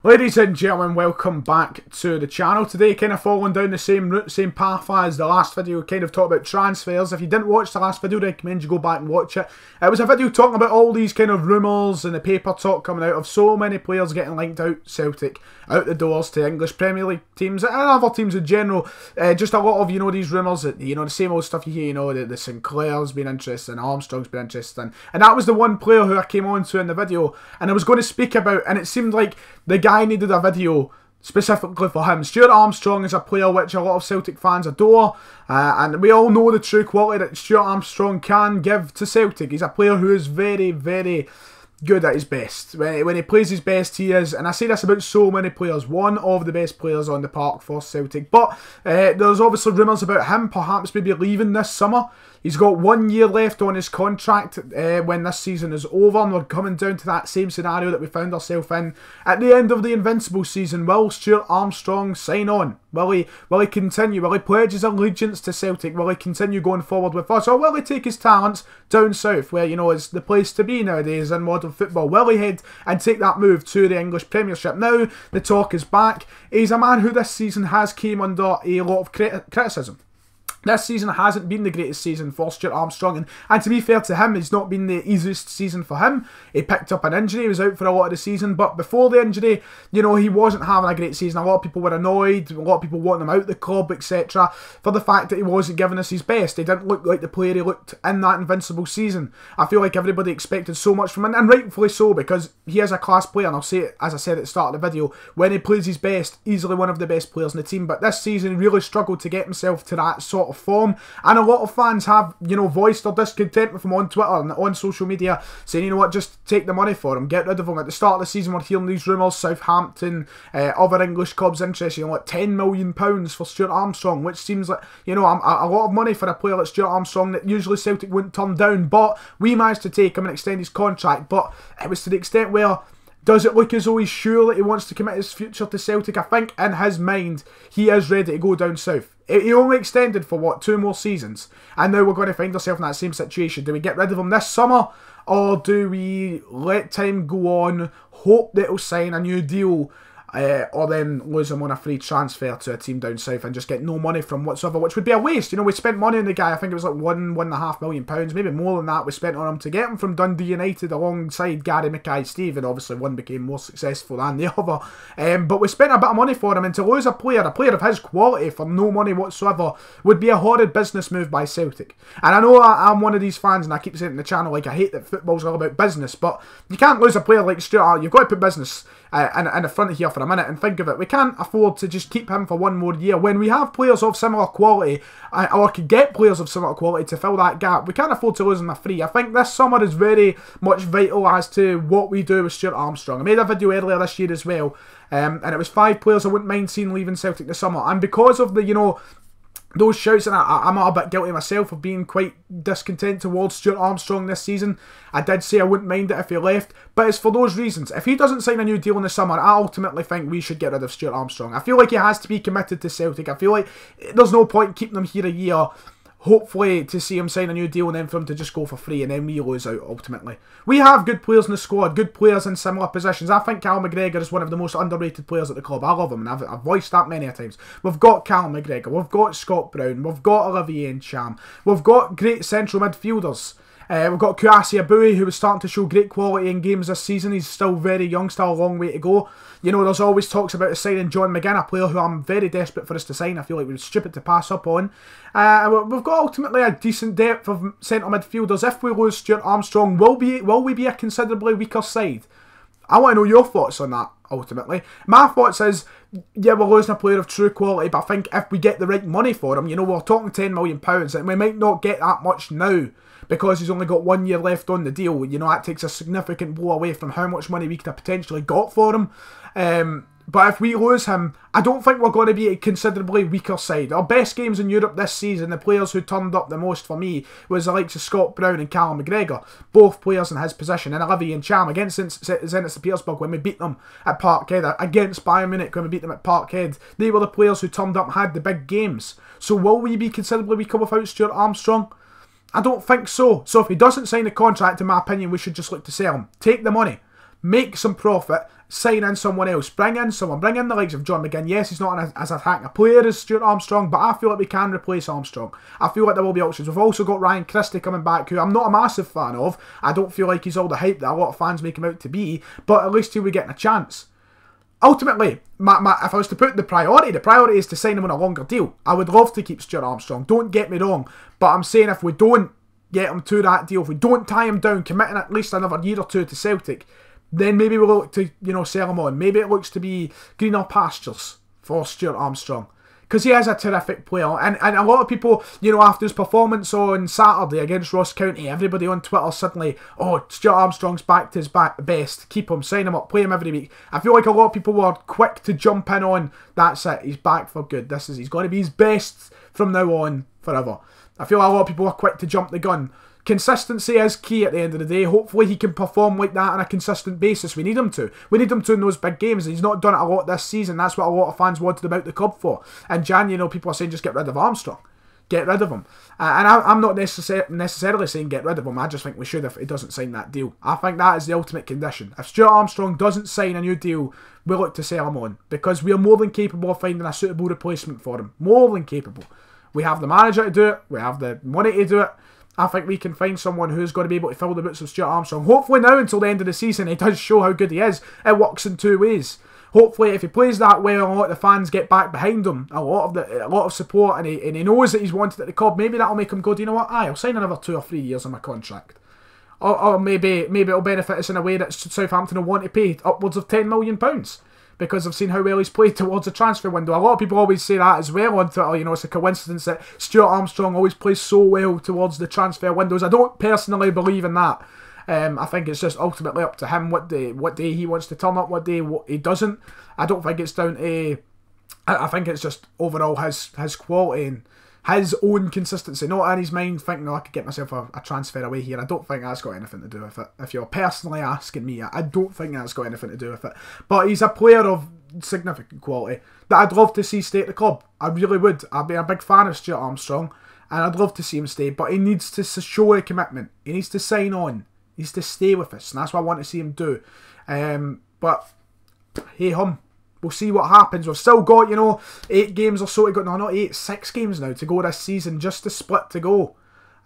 Ladies and gentlemen, welcome back to the channel. Today, kind of following down the same route, same path as the last video, kind of talked about transfers. If you didn't watch the last video, I recommend you go back and watch it. It was a video talking about all these kind of rumours and the paper talk coming out of so many players getting linked out Celtic, out the doors to English Premier League teams and other teams in general. Just a lot of, these rumours, that, the same old stuff you hear, the Sinclair's been interested and Armstrong's been interested. And that was the one player who I came on to in the video and I was going to speak about, and it seemed like the guy needed a video specifically for him. Stuart Armstrong is a player which a lot of Celtic fans adore, and we all know the true quality that Stuart Armstrong can give to Celtic. He's a player who is very, very good at his best. When he plays his best, he is, and I say this about so many players, one of the best players on the park for Celtic. But there's obviously rumours about him perhaps maybe leaving this summer. He's got 1 year left on his contract when this season is over, and we're coming down to that same scenario that we found ourselves in at the end of the Invincible season. Will Stuart Armstrong sign on? Will he continue? Will he pledge his allegiance to Celtic? Will he continue going forward with us? Or will he take his talents down south, where, is the place to be nowadays in modern football? Will he head and take that move to the English Premiership? Now, the talk is back. He's a man who this season has came under a lot of criticism. This season hasn't been the greatest season for Stuart Armstrong, and to be fair to him, it's not been the easiest season for him. He picked up an injury, he was out for a lot of the season, but before the injury, he wasn't having a great season. A lot of people were annoyed, a lot of people wanting him out the club, etc., for the fact that he wasn't giving us his best. He didn't look like the player he looked in that Invincible season. I feel like everybody expected so much from him, and rightfully so, because he is a class player, and I'll say it, as I said at the start of the video, when he plays his best, easily one of the best players in the team. But this season, he really struggled to get himself to that sort of form. And a lot of fans have, voiced their discontent with him on Twitter and on social media, saying, you know what, just take the money for him, get rid of him. At the start of the season, we're hearing these rumours, Southampton, other English clubs interested, like £10 million for Stuart Armstrong, which seems like, a lot of money for a player like Stuart Armstrong that usually Celtic wouldn't turn down. But we managed to take him and extend his contract, but it was to the extent where, does it look as though he's sure that he wants to commit his future to Celtic? I think in his mind, he is ready to go down south. He only extended for, what, 2 more seasons? And now we're going to find ourselves in that same situation. Do we get rid of him this summer? Or do we let time go on, hope that he'll sign a new deal, or then lose him on a free transfer to a team down south and just get no money from whatsoever, which would be a waste. We spent money on the guy. I think it was like £1.5 million, maybe more than that we spent on him to get him from Dundee United alongside Gary Mackay-Steve, and obviously one became more successful than the other. But we spent a bit of money for him, and to lose a player of his quality for no money whatsoever would be a horrid business move by Celtic. And I know I'm one of these fans, and I keep saying it in the channel, like, I hate that football's all about business, but you can't lose a player like Stuart. You've got to put business in the front of here for a minute and think of it. We can't afford to just keep him for 1 more year when we have players of similar quality, or could get players of similar quality to fill that gap. We can't afford to lose him for free. I think this summer is very much vital as to what we do with Stuart Armstrong. I made a video earlier this year as well, and it was 5 players I wouldn't mind seeing leaving Celtic this summer, and because of the, those shouts, and I'm a bit guilty myself of being quite discontent towards Stuart Armstrong this season. I did say I wouldn't mind it if he left, but it's for those reasons. If he doesn't sign a new deal in the summer, I ultimately think we should get rid of Stuart Armstrong. I feel like he has to be committed to Celtic. I feel like there's no point keeping him here a year, hopefully to see him sign a new deal and then for him to just go for free and then we lose out ultimately. We have good players in the squad, good players in similar positions. I think Callum McGregor is one of the most underrated players at the club. I love him, and I've voiced that many a times. We've got Callum McGregor, we've got Scott Brown, we've got Olivier Ncham, we've got great central midfielders. We've got Kouassi Abui, who was starting to show great quality in games this season. He's still very young, still a long way to go. There's always talks about us signing John McGinn, a player who I'm very desperate for us to sign. I feel like we were stupid to pass up on. We've got ultimately a decent depth of centre midfielders. If we lose Stuart Armstrong, will we be a considerably weaker side? I want to know your thoughts on that, ultimately. My thoughts is, yeah, we're losing a player of true quality, but I think if we get the right money for him, we're talking £10 million, and we might not get that much now, because he's only got 1 year left on the deal. That takes a significant blow away from how much money we could have potentially got for him. But if we lose him, I don't think we're going to be a considerably weaker side. Our best games in Europe this season, the players who turned up the most for me was the likes of Scott Brown and Callum McGregor. Both players in his position. And Olivier Ncham against Zenit St Petersburg when we beat them at Parkhead. Against Bayern Munich when we beat them at Parkhead. They were the players who turned up and had the big games. So will we be considerably weaker without Stuart Armstrong? I don't think so. So if he doesn't sign the contract, in my opinion, we should just look to sell him. Take the money. make some profit, sign in someone else, bring in someone, bring in the likes of John McGinn. Yes, he's not as attacking a player as Stuart Armstrong, but I feel like we can replace Armstrong. I feel like there will be options. We've also got Ryan Christie coming back, who I'm not a massive fan of. I don't feel like he's all the hype that a lot of fans make him out to be, but at least he'll be getting a chance. Ultimately, if I was to put the priority is to sign him on a longer deal. I would love to keep Stuart Armstrong, don't get me wrong, but I'm saying if we don't get him to that deal, if we don't tie him down, committing at least another year or two to Celtic, then maybe we'll look to, sell him on. Maybe it looks to be greener pastures for Stuart Armstrong. Because he is a terrific player. And a lot of people, after his performance on Saturday against Ross County, everybody on Twitter suddenly, oh, Stuart Armstrong's back to his best. Keep him, sign him up, play him every week. I feel like a lot of people were quick to jump in on, that's it, he's back for good. He's got to be his best from now on forever. I feel like a lot of people are quick to jump the gun. Consistency is key at the end of the day. Hopefully he can perform like that on a consistent basis. We need him to. We need him to in those big games. He's not done it a lot this season. That's what a lot of fans wanted him out the club for. In Jan, people are saying just get rid of Armstrong. Get rid of him. And I'm not necessarily saying get rid of him. I just think we should if he doesn't sign that deal. I think that is the ultimate condition. If Stuart Armstrong doesn't sign a new deal, we look to sell him on. Because we are more than capable of finding a suitable replacement for him. More than capable. We have the manager to do it. We have the money to do it. I think we can find someone who's going to be able to fill the boots of Stuart Armstrong. Hopefully now until the end of the season he does show how good he is. It works in two ways. Hopefully if he plays that well and a lot of the fans get back behind him, a lot of support, and he knows that he's wanted at the club, maybe that'll make him go, do you know what, I'll sign another 2 or 3 years on my contract. Or maybe it'll benefit us in a way that Southampton will want to pay upwards of £10 million. Because I've seen how well he's played towards the transfer window. A lot of people always say that as well on Twitter. It's a coincidence that Stuart Armstrong always plays so well towards the transfer windows. I don't personally believe in that. I think it's just ultimately up to him what day he wants to turn up, what day he doesn't. I don't think it's down to... I think it's just overall his quality and his own consistency, not in his mind thinking, I could get myself a transfer away here. I don't think that's got anything to do with it. If you're personally asking me, I don't think that's got anything to do with it. But he's a player of significant quality that I'd love to see stay at the club. I really would. I'd be a big fan of Stuart Armstrong and I'd love to see him stay, but he needs to show a commitment. He needs to sign on. He needs to stay with us, and that's what I want to see him do. But hey hum. We'll see what happens. We've still got, 8 games or so to go. No, not 8, 6 games now to go this season. Just a split to go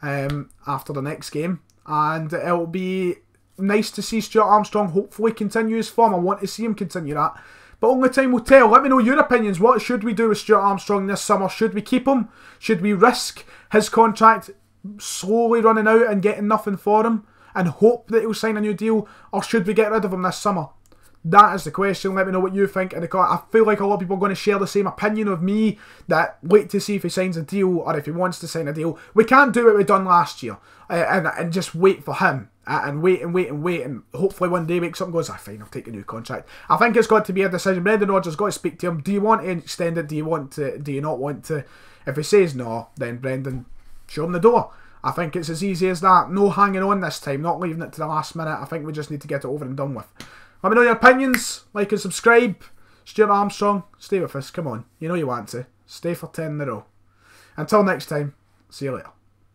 after the next game. And it'll be nice to see Stuart Armstrong hopefully continue his form. I want to see him continue that. But only time will tell. Let me know your opinions. What should we do with Stuart Armstrong this summer? Should we keep him? Should we risk his contract slowly running out and getting nothing for him and hope that he'll sign a new deal? Or should we get rid of him this summer? That is the question. Let me know what you think in the comment. I feel like a lot of people are going to share the same opinion of me, that wait to see if he signs a deal or if he wants to sign a deal. We can't do what we done last year and just wait for him and wait and hopefully one day wakes up and goes, fine, I'll take a new contract. I think it's got to be a decision. Brendan Rodgers got to speak to him. Do you want to extend it? Do you not want to? If he says no, then Brendan, show him the door. I think it's as easy as that. No hanging on this time, not leaving it to the last minute. I think we just need to get it over and done with. Let me know your opinions, like and subscribe. Stuart Armstrong, stay with us, come on. You know you want to. Stay for 10 in a row. Until next time, see you later.